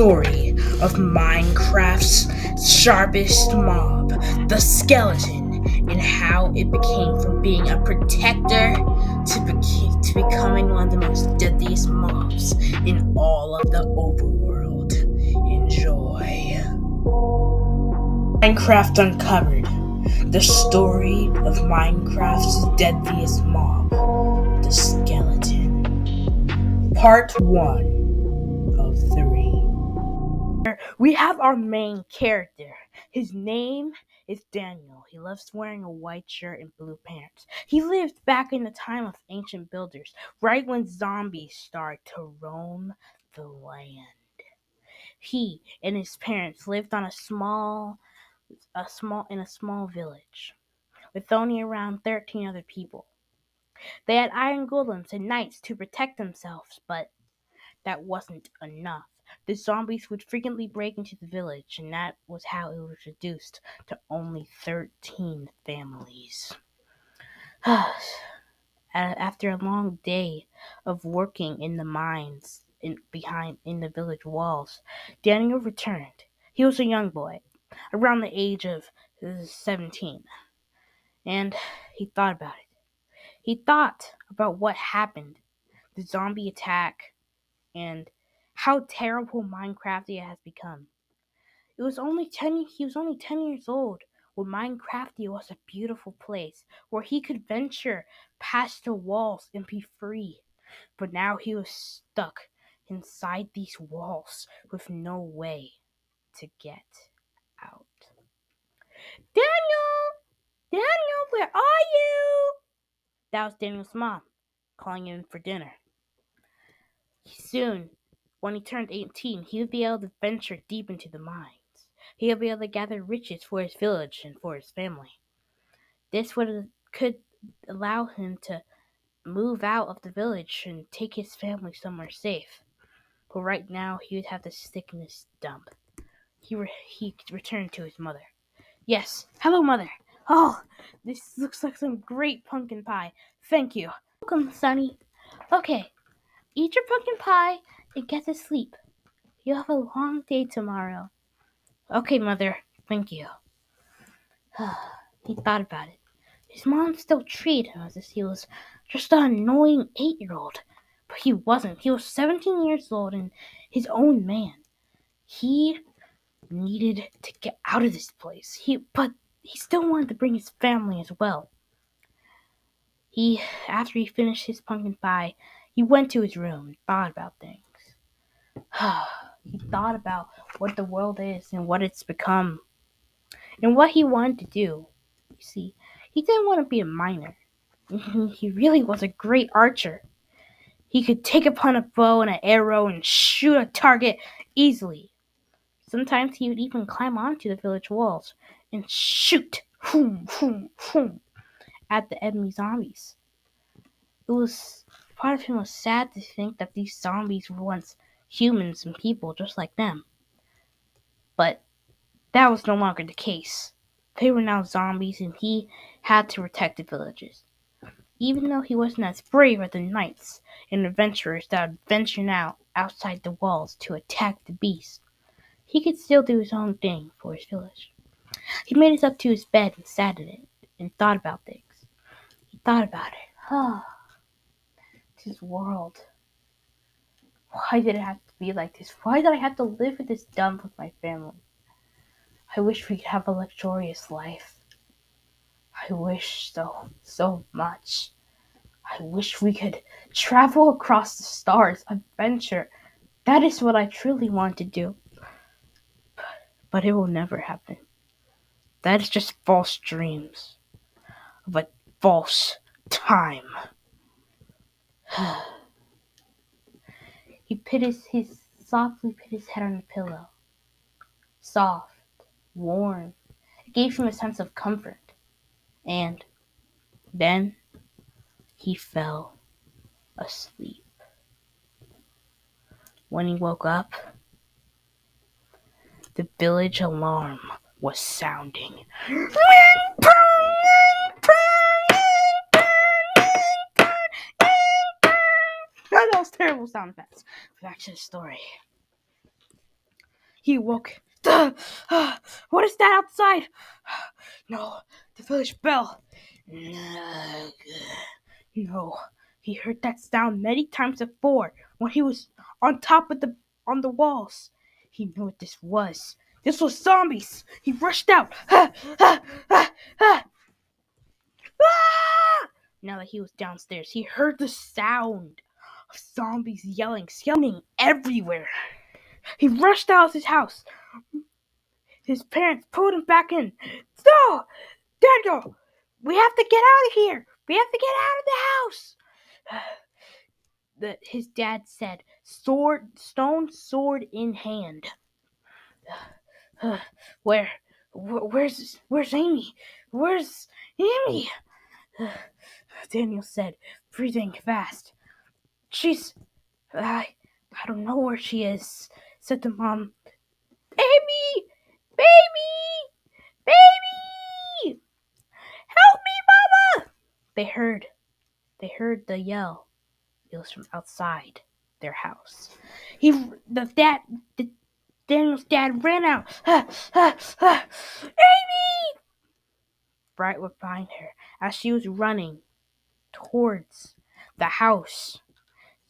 story of Minecraft's sharpest mob, the skeleton, and how it became from being a protector to becoming one of the most deadliest mobs in all of the overworld. Enjoy. Minecraft Uncovered, the story of Minecraft's deadliest mob, the skeleton. Part 1 of 3. We have our main character. His name is Daniel. He loves wearing a white shirt and blue pants. He lived back in the time of ancient builders, right when zombies started to roam the land. He and his parents lived on a small village with only around 13 other people. They had iron golems and knights to protect themselves, but that wasn't enough. The zombies would frequently break into the village, and that was how it was reduced to only 13 families. After a long day of working in the mines in the village walls, Daniel returned. He was a young boy, around the age of 17, and he thought about it. He thought about what happened, the zombie attack, and how terrible Minecraftia has become. He was only 10 years old when Minecraftia was a beautiful place where he could venture past the walls and be free. But now he was stuck inside these walls with no way to get out. Daniel, where are you? That was Daniel's mom calling him for dinner. Soon, when he turned 18, he would be able to venture deep into the mines. He would be able to gather riches for his village and for his family. This could allow him to move out of the village and take his family somewhere safe. But right now, he would have to stick in this dump. He returned to his mother. Yes, hello, Mother. Oh, this looks like some great pumpkin pie. Thank you. Welcome, Sonny. Okay, eat your pumpkin pie and get to sleep. You have a long day tomorrow. Okay, Mother. Thank you. He thought about it. His mom still treated him as if he was just an annoying 8-year-old. But he wasn't. He was 17 years old and his own man. He needed to get out of this place. But he still wanted to bring his family as well. After he finished his pumpkin pie, he went to his room and thought about things. He thought about what the world is and what it's become and what he wanted to do. You see, he didn't want to be a miner. He really was a great archer. He could take upon a bow and an arrow and shoot a target easily. Sometimes he would even climb onto the village walls and shoot at the enemy zombies. Part of him was sad to think that these zombies were once humans and people just like them. But that was no longer the case. They were now zombies and he had to protect the villages. Even though he wasn't as brave as the knights and adventurers that would venture out outside the walls to attack the beast, he could still do his own thing for his village. He made it up to his bed and sat in it and thought about things. He thought about it. This world. Why did it have to be like this? Why did I have to live in this dump with my family? I wish we could have a luxurious life. I wish so much. I wish we could travel across the stars, adventure. That is what I truly want to do. But it will never happen. That is just false dreams of a false time. He softly put his head on the pillow. Soft, warm. It gave him a sense of comfort. And then he fell asleep. When he woke up, the village alarm was sounding. That was terrible sound effects. Back to the story. He woke. What is that outside? No, the village bell. No, he heard that sound many times before when he was on top of on the walls. He knew what this was. This was zombies. He rushed out. Now that he was downstairs, he heard the sound of zombies yelling, screaming everywhere. He rushed out of his house. His parents pulled him back in. No! Daniel! We have to get out of here! We have to get out of the house! His dad said, stone sword in hand. Where's Amy? Where's Amy? Daniel said, breathing fast. I don't know where she is, said the mom. Baby! Baby! Baby! Help me, Mama! They heard the yell. It was from outside their house. Daniel's dad ran out. Amy! Bright was behind her as she was running towards the house.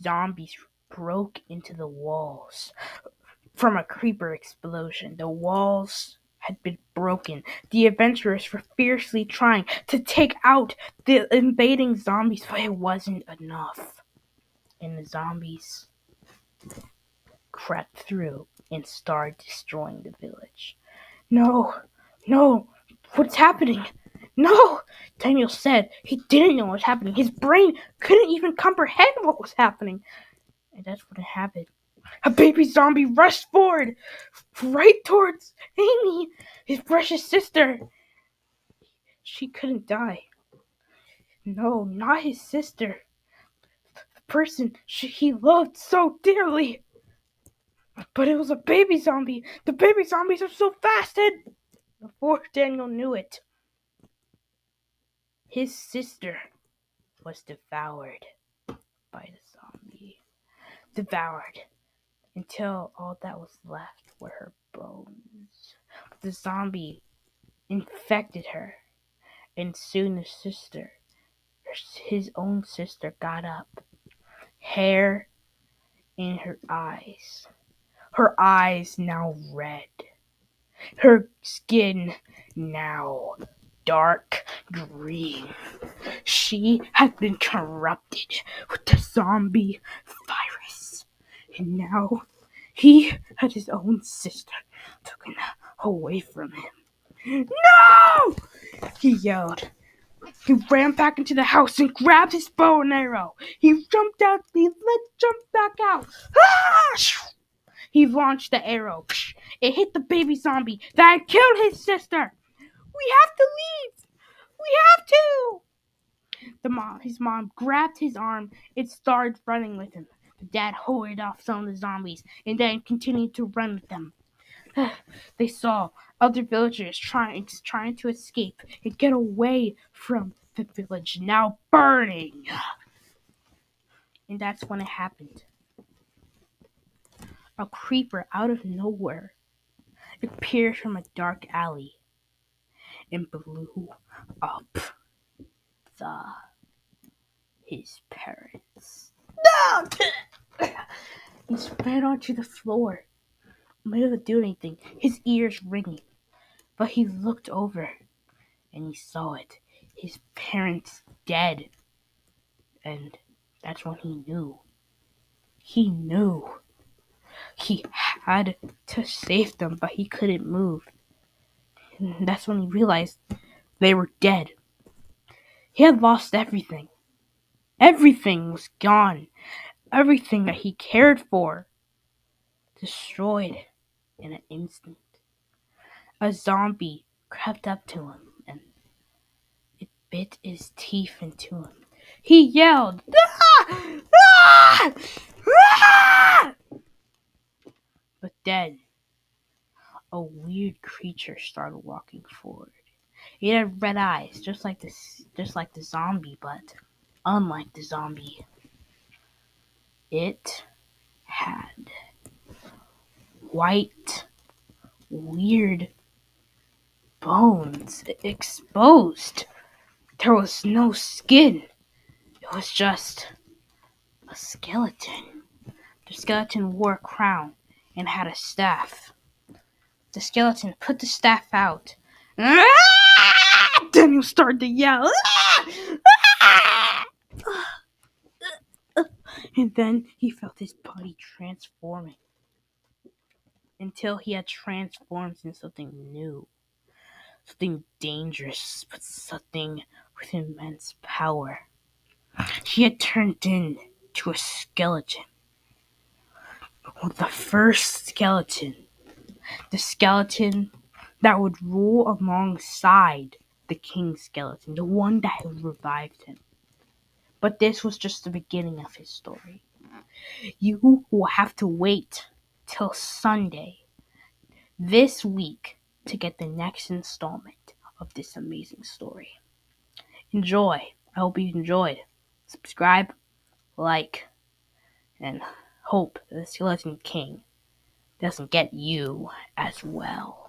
Zombies broke into the walls from a creeper explosion. The walls had been broken. The adventurers were fiercely trying to take out the invading zombies, but it wasn't enough. And the zombies crept through and started destroying the village. No, what's happening? No, Daniel said he didn't know what was happening. His brain couldn't even comprehend what was happening. And that's what happened. A baby zombie rushed forward, right towards Amy, his precious sister. She couldn't die. No, not his sister. The person he loved so dearly. But it was a baby zombie. The baby zombies are so fast, and before Daniel knew it, his sister was devoured by the zombie. Devoured until all that was left were her bones. The zombie infected her, and soon his own sister, got up, hair in her eyes. Her eyes now red. Her skin now dark green. She had been corrupted with the zombie virus. And now he had his own sister taken away from him. No! He yelled. He ran back into the house and grabbed his bow and arrow. He jumped back out. Ah! He launched the arrow. It hit the baby zombie that had killed his sister. We have to leave. We have to. His mom grabbed his arm and started running with him. The dad hurried off some of the zombies and then continued to run with them. They saw other villagers trying to escape and get away from the village now burning. And that's when it happened. A creeper out of nowhere appeared from a dark alley and blew up his parents. No! He spread onto the floor, unable to do anything, his ears ringing. But he looked over and he saw it. His parents dead. And that's when he knew. He knew. He had to save them, but he couldn't move. And that's when he realized they were dead. He had lost everything. Everything was gone. Everything that he cared for. Destroyed in an instant. A zombie crept up to him and it bit his teeth into him. He yelled, "Ah! Ah! Ah!" But then, a weird creature started walking forward. It had red eyes, just like the zombie, but unlike the zombie, it had white weird bones exposed. There was no skin. It was just a skeleton. The skeleton wore a crown and had a staff. The skeleton put the staff out. Daniel started to yell. And then he felt his body transforming until he had transformed into something new, something dangerous, but something with immense power. He had turned into a skeleton. The first skeleton. The skeleton that would rule alongside the king skeleton, the one that had revived him. But this was just the beginning of his story. You will have to wait till Sunday this week to get the next installment of this amazing story. Enjoy. I hope you enjoyed. Subscribe, like, and hope the Skeleton King doesn't get you as well.